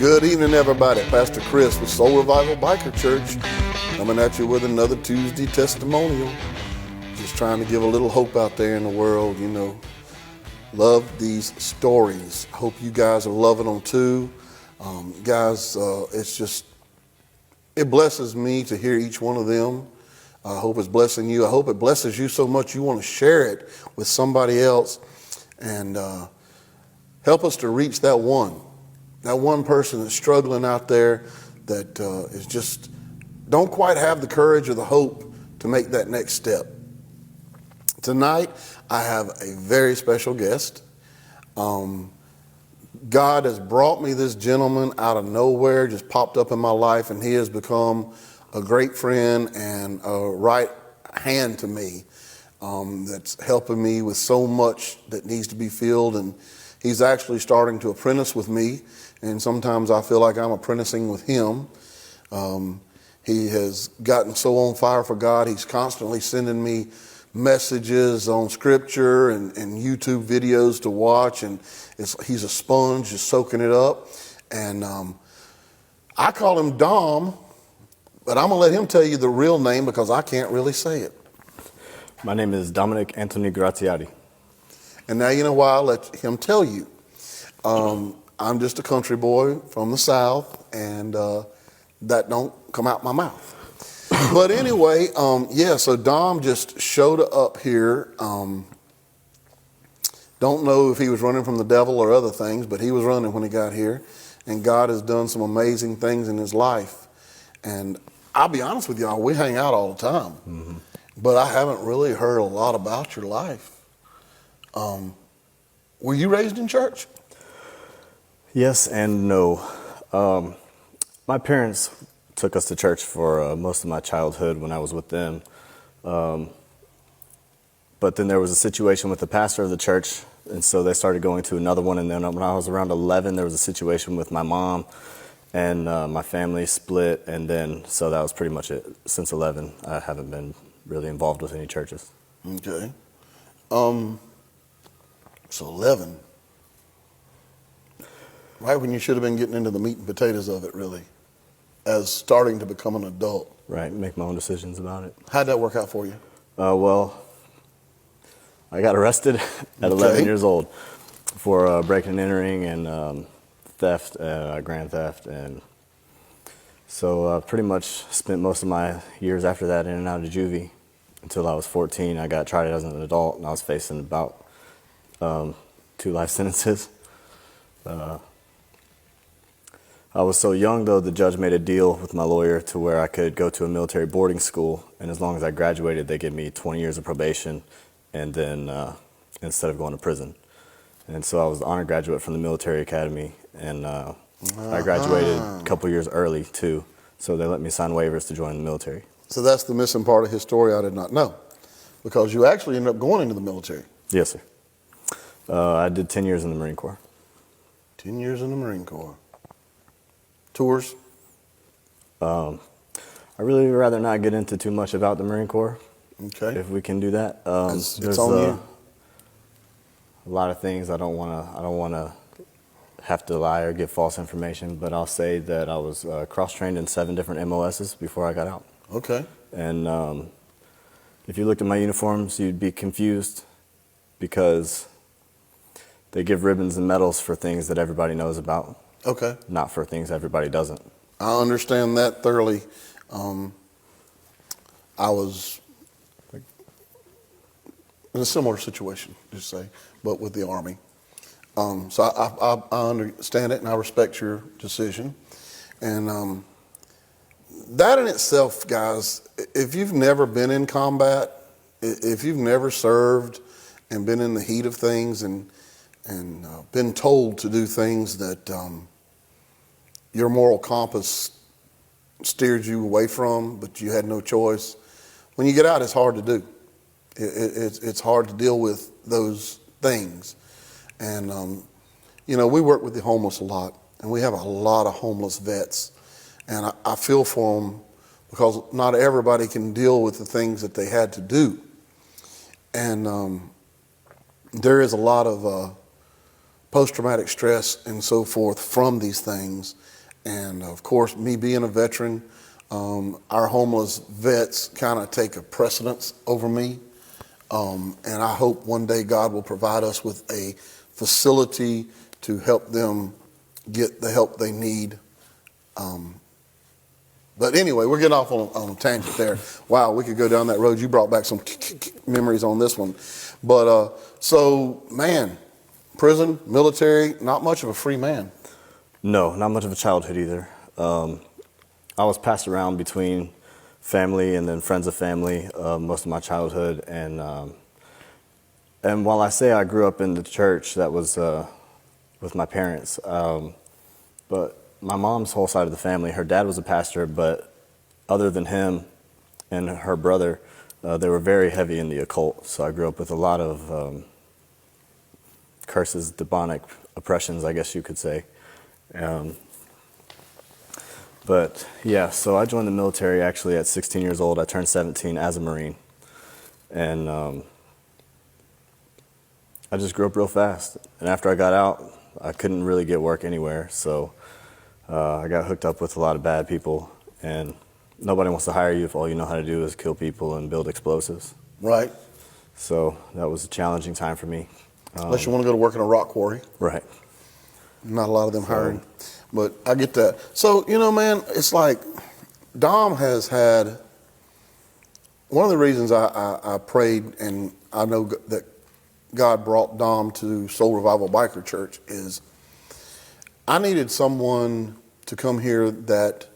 Good evening, everybody. Pastor Chris with Soul Revival Biker Church coming at you with another Tuesday testimonial. Just trying to give a little hope out there in the world, you know. Love these stories. I hope you guys are loving them too. Guys, it blesses me to hear each one of them. I hope it's blessing you. I hope it blesses you so much you want to share it with somebody else and help us to reach that one person that's struggling out there that is just don't quite have the courage or the hope to make that next step. Tonight, I have a very special guest. God has brought me this gentleman out of nowhere, just popped up in my life, and he has become a great friend and a right hand to me that's helping me with so much that needs to be filled. And he's actually starting to apprentice with me, and sometimes I feel like I'm apprenticing with him. He has gotten so on fire for God. He's constantly sending me messages on scripture and YouTube videos to watch, and he's a sponge, just soaking it up. And I call him Dom, but I'm going to let him tell you the real name because I can't really say it. My name is Dominic Anthony Graziati. And now you know why I'll let him tell you. I'm just a country boy from the South, and that don't come out my mouth. But anyway, so Dom just showed up here. Don't know if he was running from the devil or other things, but he was running when he got here. And God has done some amazing things in his life. And I'll be honest with y'all, we hang out all the time. Mm-hmm. But I haven't really heard a lot about your life. Were you raised in church? Yes and no. My parents took us to church for most of my childhood when I was with them. But then there was a situation with the pastor of the church, and so they started going to another one. And then when I was around 11, there was a situation with my mom, and my family split. And then, so that was pretty much it. Since 11, I haven't been really involved with any churches. Okay. So 11. Right when you should have been getting into the meat and potatoes of it, really, as starting to become an adult. Right, make my own decisions about it. How'd that work out for you? Well, I got arrested at 11 years old for breaking and entering and theft, grand theft. And so pretty much spent most of my years after that in and out of juvie until I was 14. I got tried as an adult, and I was facing about 2 life sentences. I was so young, though, the judge made a deal with my lawyer to where I could go to a military boarding school, and as long as I graduated, they gave me 20 years of probation, and then instead of going to prison. And so I was an honor graduate from the military academy, and I graduated a couple years early, too, so they let me sign waivers to join the military. So that's the missing part of his story I did not know, because you actually ended up going into the military. Yes, sir. I did 10 years in the Marine Corps. 10 years in the Marine Corps. Tours? I really would rather not get into too much about the Marine Corps. Okay. If we can do that. It's on you. A lot of things I don't want to have to lie or give false information, but I'll say that I was cross-trained in 7 different MOSs before I got out. Okay. And if you looked at my uniforms, you'd be confused because they give ribbons and medals for things that everybody knows about. Okay. Not for things everybody doesn't. I understand that thoroughly. I was in a similar situation, just say, but with the Army. So I understand it, and I respect your decision. And that in itself, guys, if you've never been in combat, if you've never served and been in the heat of things and been told to do things that your moral compass steered you away from, but you had no choice. When you get out, it's hard to do. It's hard to deal with those things. And, we work with the homeless a lot, and we have a lot of homeless vets. And I feel for them because not everybody can deal with the things that they had to do. And there is a lot of post-traumatic stress and so forth from these things. And of course, me being a veteran, our homeless vets kind of take a precedence over me. And I hope one day God will provide us with a facility to help them get the help they need. But anyway, we're getting off on a tangent there. Wow, we could go down that road. You brought back some memories on this one. But so, man, prison, military, not much of a free man. No, not much of a childhood either. I was passed around between family and then friends of family most of my childhood. And while I say I grew up in the church, that was with my parents. But my mom's whole side of the family, her dad was a pastor, but other than him and her brother, they were very heavy in the occult. So I grew up with a lot of curses, demonic oppressions, I guess you could say. But yeah, so I joined the military actually at 16 years old. I turned 17 as a Marine. And I just grew up real fast. And after I got out, I couldn't really get work anywhere. So I got hooked up with a lot of bad people. And nobody wants to hire you if all you know how to do is kill people and build explosives. Right. So that was a challenging time for me. Unless you want to go to work in a rock quarry. Right. Not a lot of them hiring. But I get that. So, you know, man, it's like Dom has had, one of the reasons I prayed, and I know that God brought Dom to Soul Revival Biker Church, is I needed someone to come here that,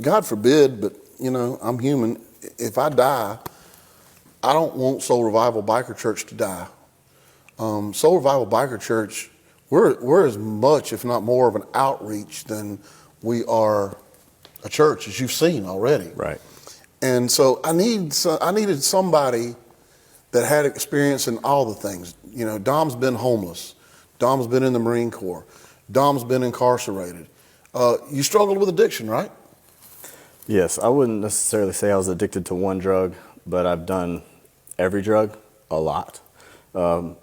God forbid, but, you know, I'm human. If I die, I don't want Soul Revival Biker Church to die. Soul Revival Biker Church, we're as much, if not more, of an outreach than we are a church, as you've seen already. Right. And so I needed somebody that had experience in all the things. You know, Dom's been homeless. Dom's been in the Marine Corps. Dom's been incarcerated. You struggled with addiction, right? Yes, I wouldn't necessarily say I was addicted to one drug, but I've done every drug a lot.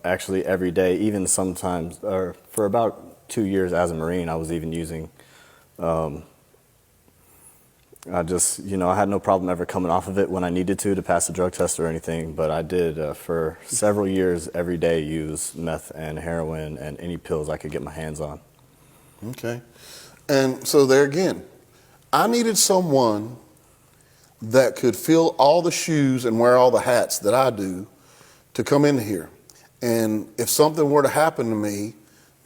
Actually every day, even sometimes, or for about 2 years as a Marine, I was even using, I had no problem ever coming off of it when I needed to pass a drug test or anything, but I did for several years every day use meth and heroin and any pills I could get my hands on. Okay. And so there again, I needed someone that could fill all the shoes and wear all the hats that I do to come in here. And if something were to happen to me,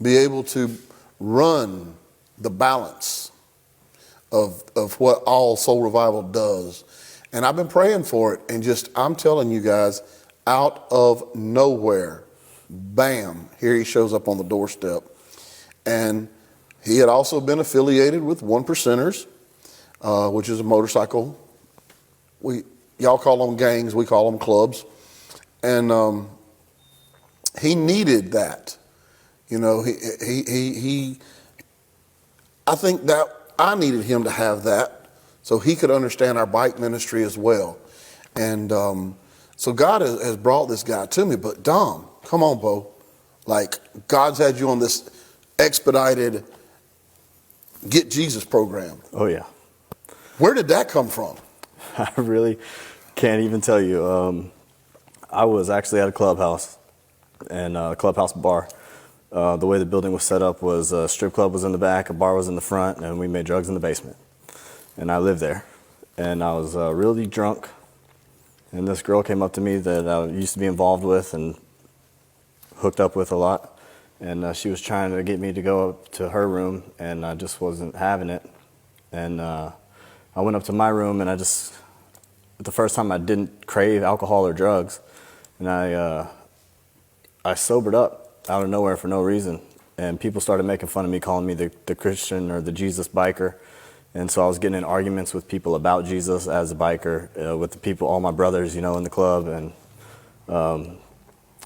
be able to run the balance of what all Soul Revival does. And I've been praying for it, and I'm telling you guys, out of nowhere, bam, here he shows up on the doorstep. And he had also been affiliated with One Percenters, which is a motorcycle. Y'all call them gangs, we call them clubs. And he needed that. You know, I think that I needed him to have that so he could understand our bike ministry as well. And so God has brought this guy to me. But Dom, come on, Bo. Like, God's had you on this expedited Get Jesus program. Oh, yeah. Where did that come from? I really can't even tell you. I was actually at a clubhouse, and a clubhouse bar. The way the building was set up was a strip club was in the back, a bar was in the front, and we made drugs in the basement. And I lived there. And I was really drunk, and this girl came up to me that I used to be involved with and hooked up with a lot. And she was trying to get me to go up to her room, and I just wasn't having it. And I went up to my room, and the first time I didn't crave alcohol or drugs, and I sobered up out of nowhere for no reason. And people started making fun of me, calling me the Christian or the Jesus biker. And so I was getting in arguments with people about Jesus as a biker, with the people, all my brothers, in the club. And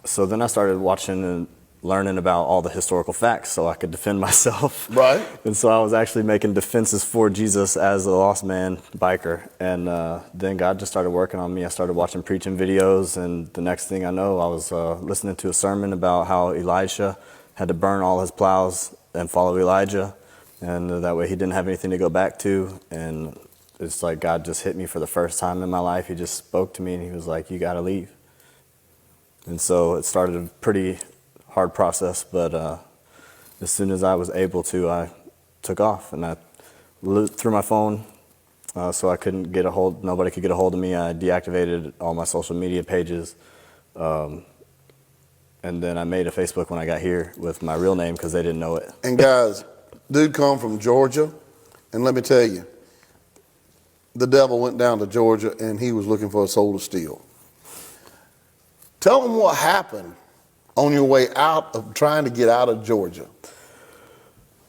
so then I started watching and learning about all the historical facts so I could defend myself. Right. And so I was actually making defenses for Jesus as a lost man biker. And then God just started working on me. I started watching preaching videos, and the next thing I know, I was listening to a sermon about how Elisha had to burn all his plows and follow Elijah. and that way he didn't have anything to go back to. And it's like God just hit me for the first time in my life. He just spoke to me and he was like, you got to leave. And so it started a pretty hard process, but as soon as I was able to, I took off, and I looked through my phone, so I couldn't get nobody could get a hold of me. I deactivated all my social media pages, and then I made a Facebook when I got here with my real name because they didn't know it. And guys, dude come from Georgia, and let me tell you, the devil went down to Georgia and he was looking for a soul to steal. Tell them what happened on your way out of trying to get out of Georgia.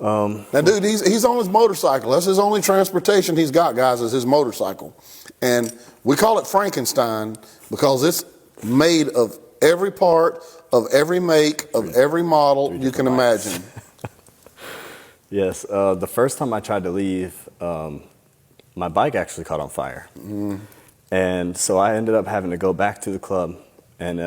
Now, dude, he's on his motorcycle. That's his only transportation he's got, guys, is his motorcycle. And we call it Frankenstein because it's made of every part, of every make, of every model you can imagine. Yes, the first time I tried to leave, my bike actually caught on fire. And so I ended up having to go back to the club. And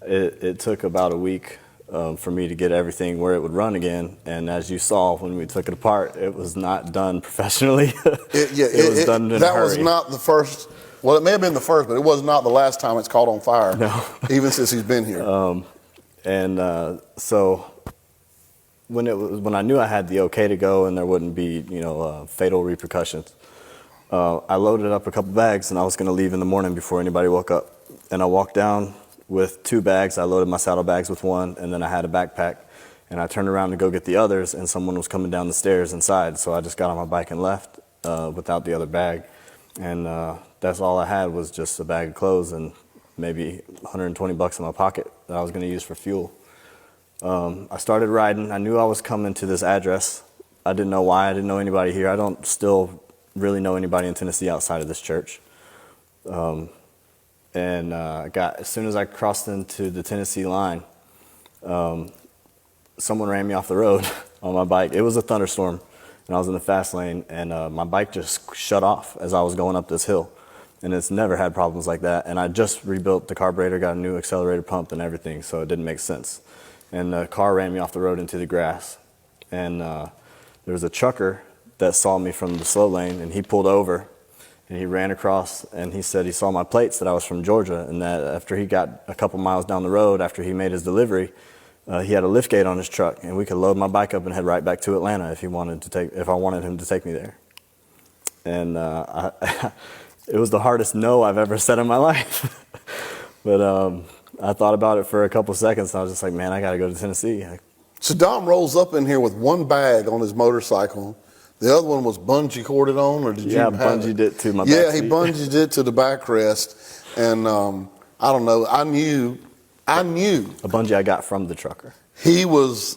it took about a week for me to get everything where it would run again. And as you saw, when we took it apart, it was not done professionally. It was done in a hurry. That was not the first. Well, it may have been the first, but it was not the last time it's caught on fire. No. Even since he's been here. So when I knew I had the okay to go and there wouldn't be fatal repercussions, I loaded up a couple bags and I was going to leave in the morning before anybody woke up. And I walked down with 2 bags. I loaded my saddlebags with one, and then I had a backpack. And I turned around to go get the others, and someone was coming down the stairs inside. So I just got on my bike and left without the other bag. And that's all I had was just a bag of clothes and maybe $120 in my pocket that I was going to use for fuel. I started riding. I knew I was coming to this address. I didn't know why. I didn't know anybody here. I don't still really know anybody in Tennessee outside of this church. As soon as I crossed into the Tennessee line, someone ran me off the road on my bike. It was a thunderstorm, and I was in the fast lane, and my bike just shut off as I was going up this hill. And it's never had problems like that. And I just rebuilt the carburetor, got a new accelerator pump and everything, so it didn't make sense. And the car ran me off the road into the grass. And there was a trucker that saw me from the slow lane, and he pulled over. And he ran across, and he said he saw my plates, that I was from Georgia, and that after he got a couple miles down the road, after he made his delivery, he had a liftgate on his truck, and we could load my bike up and head right back to Atlanta if I wanted him to take me there. And it was the hardest no I've ever said in my life. But I thought about it for a couple seconds, and I was just like, man, I got to go to Tennessee. So Dom rolls up in here with one bag on his motorcycle. The other one was bungee corded on, or did you have bungeed it to my back Yeah, seat. he bungeed it to the backrest, and I don't know. I knew a bungee I got from the trucker. He was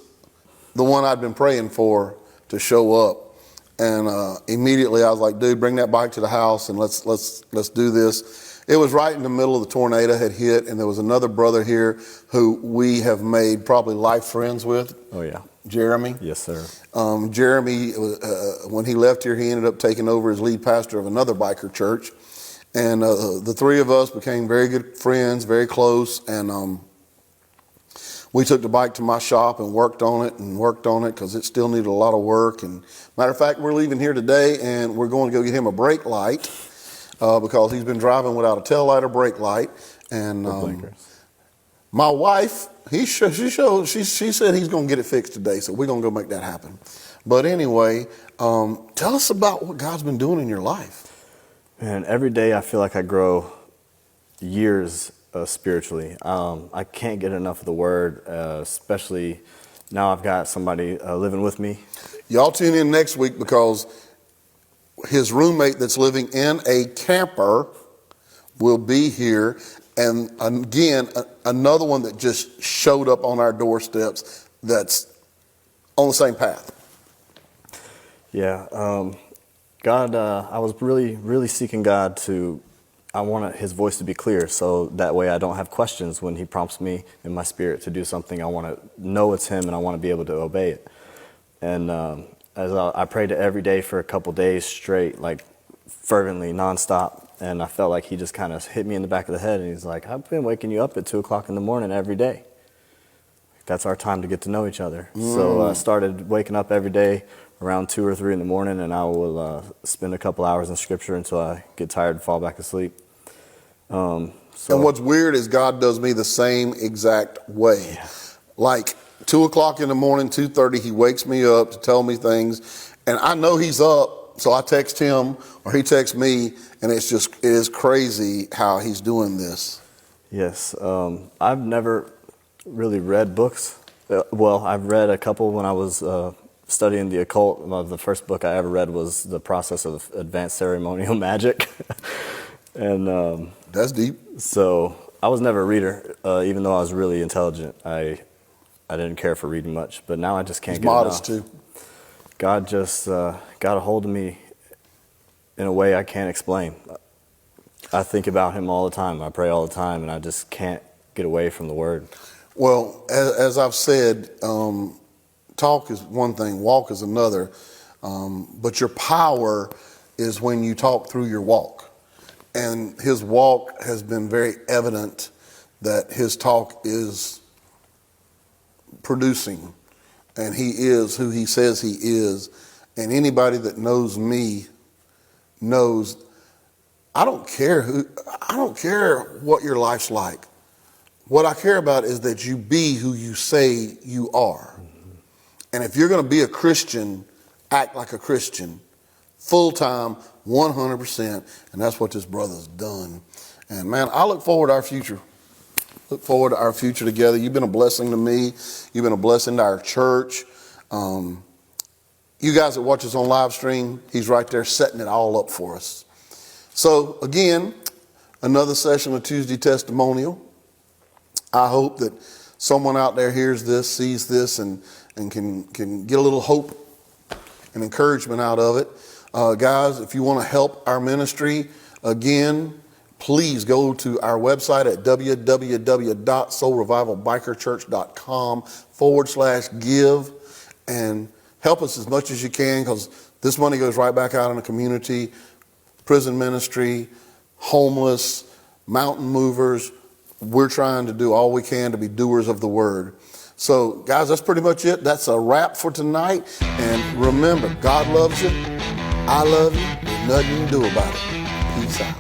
the one I'd been praying for to show up, and immediately I was like, "Dude, bring that bike to the house and let's do this." It was right in the middle of the tornado had hit, and there was another brother here who we have made probably life friends with. Oh yeah. Jeremy. Yes, sir. Jeremy, when he left here, he ended up taking over as lead pastor of another biker church. And the three of us became very good friends, very close. And we took the bike to my shop and worked on it because it still needed a lot of work. And matter of fact, we're leaving here today and we're going to go get him a brake light because he's been driving without a tail light or brake light. And my wife, she said he's going to get it fixed today, so we're going to go make that happen. But anyway, tell us about what God's been doing in your life. Man, every day I feel like I grow years spiritually. I can't get enough of the Word, especially now I've got somebody living with me. Y'all tune in next week because his roommate that's living in a camper will be here. And again, another one that just showed up on our doorsteps that's on the same path. Yeah. God, I was really seeking God I want his voice to be clear so that way I don't have questions when he prompts me in my spirit to do something. I want to know it's him and I want to be able to obey it. And as I prayed it every day for a couple days straight, like fervently, nonstop. And I felt like he just kind of hit me in the back of the head, and he's like, I've been waking you up at 2 o'clock in the morning every day. that's our time to get to know each other. So I started waking up every day around 2 or 3 in the morning, and I will spend a couple hours in Scripture until I get tired and fall back asleep. And what's weird is God does me the same exact way. Yeah. Like 2 o'clock in the morning, 2:30, he wakes me up to tell me things, and I know he's up, so I text him or he texts me, and it is crazy how he's doing this. Yes, I've never really read books. Well, I've read a couple when I was studying the occult. The first book I ever read was The Process of Advanced Ceremonial Magic. And That's deep. so I was never a reader, even though I was really intelligent. I didn't care for reading much, but now I just can't He's get modest enough. too. God just got a hold of me in a way I can't explain. I think about him all the time. I pray all the time, and I just can't get away from the Word. Well, as I've said, talk is one thing, walk is another. But your power is when you talk through your walk. And his walk has been very evident that his talk is producing, and he is who he says he is. And anybody that knows me knows I don't care what your life's like. What I care about is that you be who you say you are. And if you're going to be a Christian, act like a Christian, full-time, 100%, and that's what this brother's done. And man, I look forward to our future. Look forward to our future together. You've been a blessing to me. You've been a blessing to our church. You guys that watch us on live stream, he's right there setting it all up for us. So again, another session of Tuesday Testimonial. I hope that someone out there hears this, sees this, and can get a little hope and encouragement out of it. Guys, if you want to help our ministry, again, please go to our website at www.soulrevivalbikerchurch.com/give and help us as much as you can, because this money goes right back out in the community, prison ministry, homeless, mountain movers. We're trying to do all we can to be doers of the word. So, guys, that's pretty much it. That's a wrap for tonight. And remember, God loves you. I love you. There's nothing you can do about it. Peace out.